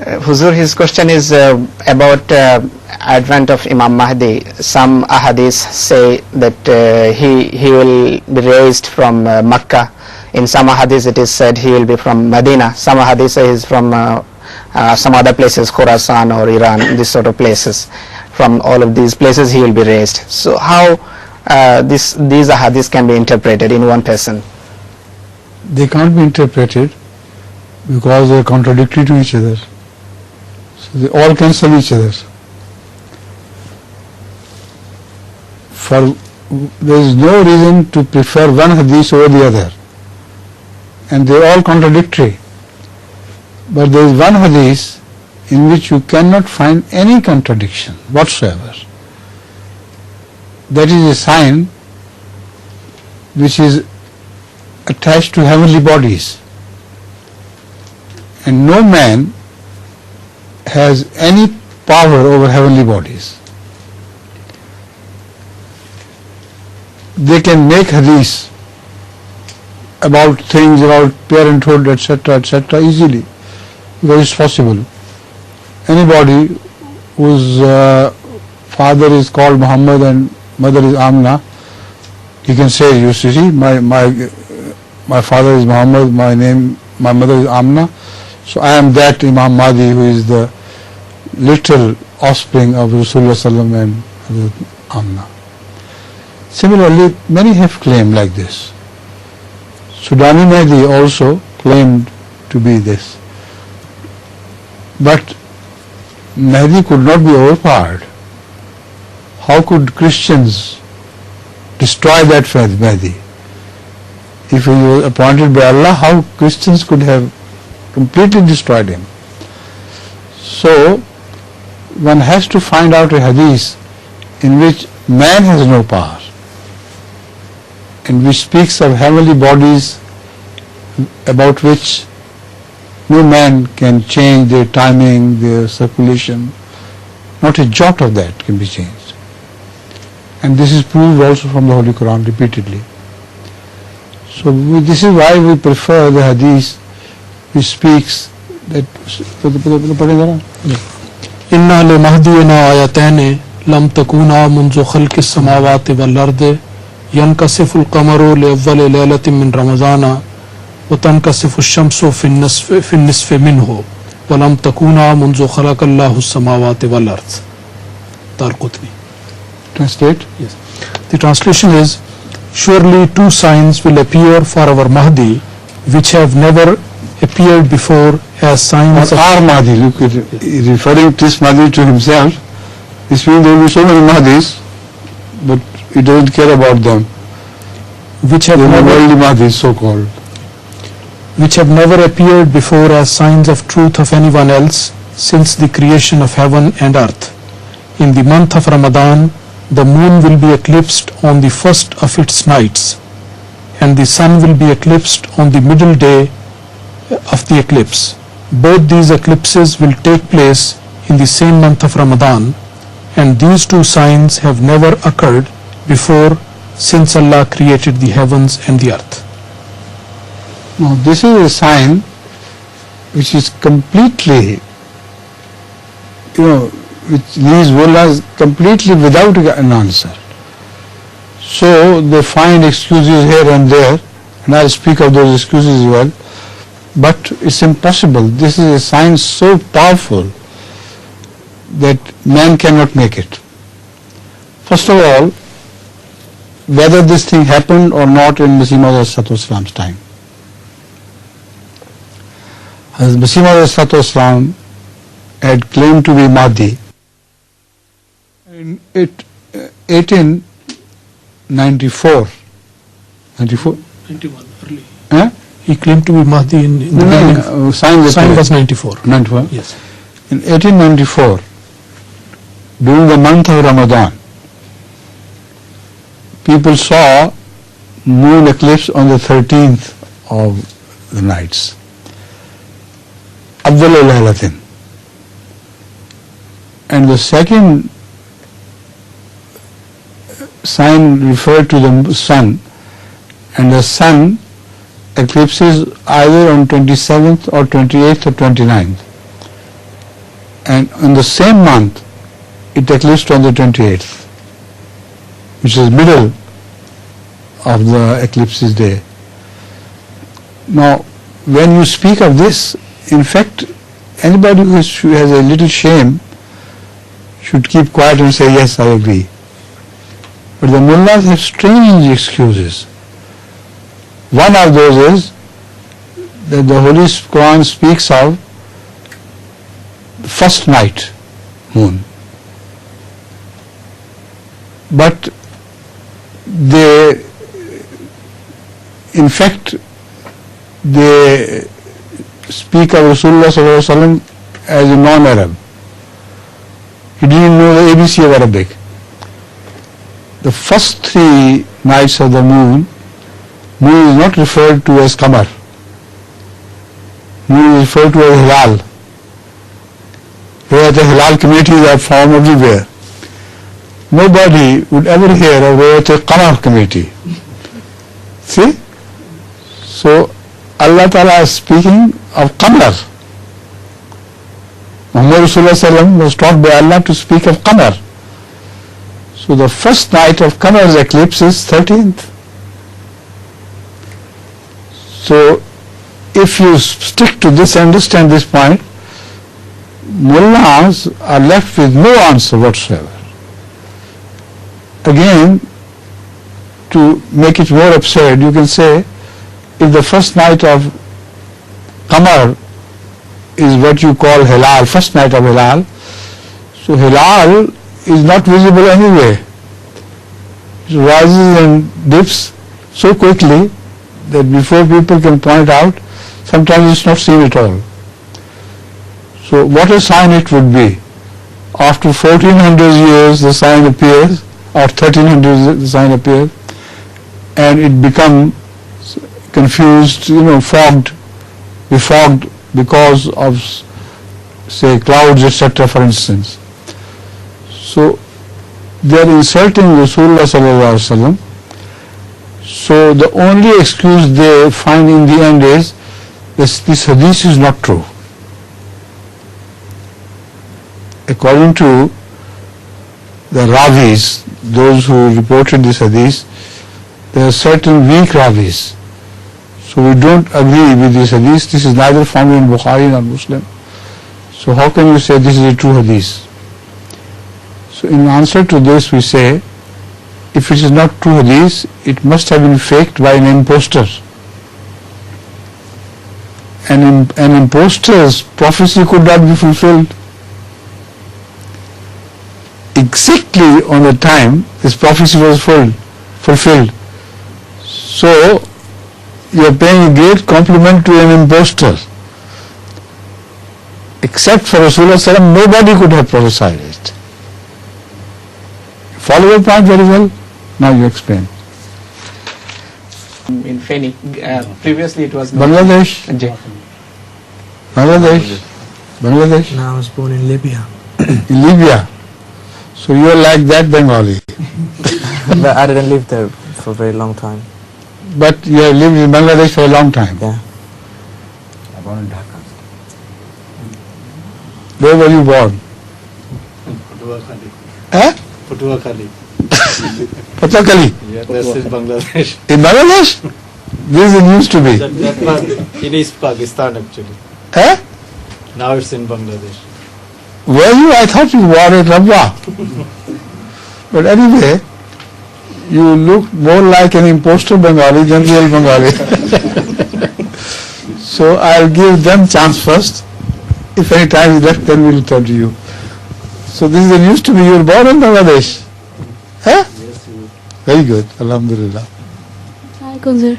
Huzur, his question is about advent of Imam Mahdi. Some ahadith say that he will be raised from Makkah. In some ahadith it is said he will be from Medina. Some ahadith say he is from some other places, Khorasan or Iran, this sort of places. From all of these places he will be raised. So how these ahadith can be interpreted in one person? They can't be interpreted because they are contradictory to each other. So they all cancel each other. There is no reason to prefer one hadith over the other, and they are all contradictory. But there is one hadith in which you cannot find any contradiction whatsoever. That is a sign which is attached to heavenly bodies, and no man has any power over heavenly bodies. They can make hadith about things, about parenthood, etc., easily, because it's possible. Anybody whose father is called Muhammad and mother is Amna, he can say, you see, my father is Muhammad, my mother is Amna, so I am that Imam Mahdi who is the literal offspring of Rasulullah sallam and Hazrat Amna. Similarly, many have claimed like this. Sudani Mahdi also claimed to be this. But Mahdi could not be overpowered. How could Christians destroy that Mahdi? If he was appointed by Allah, how Christians could have completely destroyed him? So, one has to find out a hadith in which man has no power, and which speaks of heavenly bodies about which no man can change their timing, their circulation. Not a jot of that can be changed. And this is proved also from the Holy Quran repeatedly. So this is why we prefer the hadith which speaks that inna li mahdiyina ayatayn lam takuna munzu khalqis samawati wal ardi yankasifu al-qamaru li awwali laylatin min ramadana wa tankasifu ash-shamsu fi an-nisfi minhu wa lam takuna munzu khalaqa Allahu as-samawati wal ard. Tarqutni. Translate? Yes. The translation is, surely two signs will appear for our Mahdi which have never appeared before as signs of our Mahdi. Look at it. Referring this Mahdi to himself, this means there will be so many Mahdis, but he doesn't care about them. Which have worldly Mahdis, so called. Which have never appeared before as signs of truth of anyone else since the creation of heaven and earth. In the month of Ramadan, the moon will be eclipsed on the first of its nights, and the sun will be eclipsed on the middle day of the eclipse. Both these eclipses will take place in the same month of Ramadan, and these two signs have never occurred before since Allah created the heavens and the earth. Now this is a sign which is completely, which leaves Wallahs completely without an answer. So they find excuses here and there, and I'll speak of those excuses as well, but it's impossible. This is a sign so powerful that man cannot make it. First of all, whether this thing happened or not in Masih Maud time. As Masih Maud had claimed to be Mahdi in 1894. 91 early. He claimed to be Mahdi in sign was 94. 94? Yes. In 1894, during the month of Ramadan, people saw moon eclipse on the 13th of the nights. Awwal laylatin. And the second sign referred to the sun, and the sun eclipses either on 27th or 28th or 29th. and in the same month it eclipsed on the 28th, which is middle of the eclipse's day. Now, when you speak of this, in fact, anybody who has a little shame should keep quiet and say, yes, I agree. But the mullahs have strange excuses. One of those is that the Holy Quran speaks of the first night moon. But they, in fact, they speak of Rasulullah sallallahu alaihi wasallam as a non-Arab. He didn't know the ABC of Arabic. The first 3 nights of the moon is not referred to as Qamar. Moon is referred to as Hilal. Where the Hilal committees are formed everywhere. Nobody would ever hear of a Qamar committee. See? So Allah Ta'ala is speaking of Qamar. Muhammad Rasulullah Sallam was taught by Allah to speak of Qamar. So the first night of Qamar's eclipse is 13th. So if you stick to this, understand this point, mullahs are left with no answer whatsoever. Again, to make it more absurd, you can say, if the first night of Qamar is what you call Hilal, first night of Hilal, so Hilal is not visible anyway. It rises and dips so quickly that before people can point out, sometimes it's not seen at all. So what a sign it would be. After 1400 years the sign appears, or 1300 the sign appears, and it becomes confused, fogged, befogged because of, say, clouds, etc., for instance. So they are insulting Rasulullah sallallahu alaihi wasallam. So the only excuse they find in the end is this hadith is not true. According to the Ravis, those who reported this hadith, there are certain weak Ravis. So we don't agree with this hadith. This is neither found in Bukhari nor Muslim. So how can you say this is a true hadith? So in answer to this we say, if it is not true hadith, it must have been faked by an impostor. An impostor's prophecy could not be fulfilled. Exactly on the time this prophecy was fulfilled. So you are paying a great compliment to an impostor. Except for Rasulullah sallallahu alaihi wasallam, nobody could have prophesied it. Follow your point very well? Now you explain. In Feni, previously it was Bangladesh. Bangladesh. No, I was born in Libya. In Libya. So you are like that Bengali. But I didn't live there for a very long time. But you have lived in Bangladesh for a long time. Yeah. Born in Dhaka. Where were you born? Patuakhali. Patakali. Yeah, that's in Bangladesh. In Bangladesh? This is used to be. That part, it is Pakistan actually. Now it's in Bangladesh. Were you? I thought you were at Rabwa. But anyway, you look more like an impostor Bengali than real Bengali. So I'll give them chance first. If any time is left, then we'll turn to you. So this is the news to me. You were born in Bangladesh. Yes, Very good. Alhamdulillah. Alaikum, sir.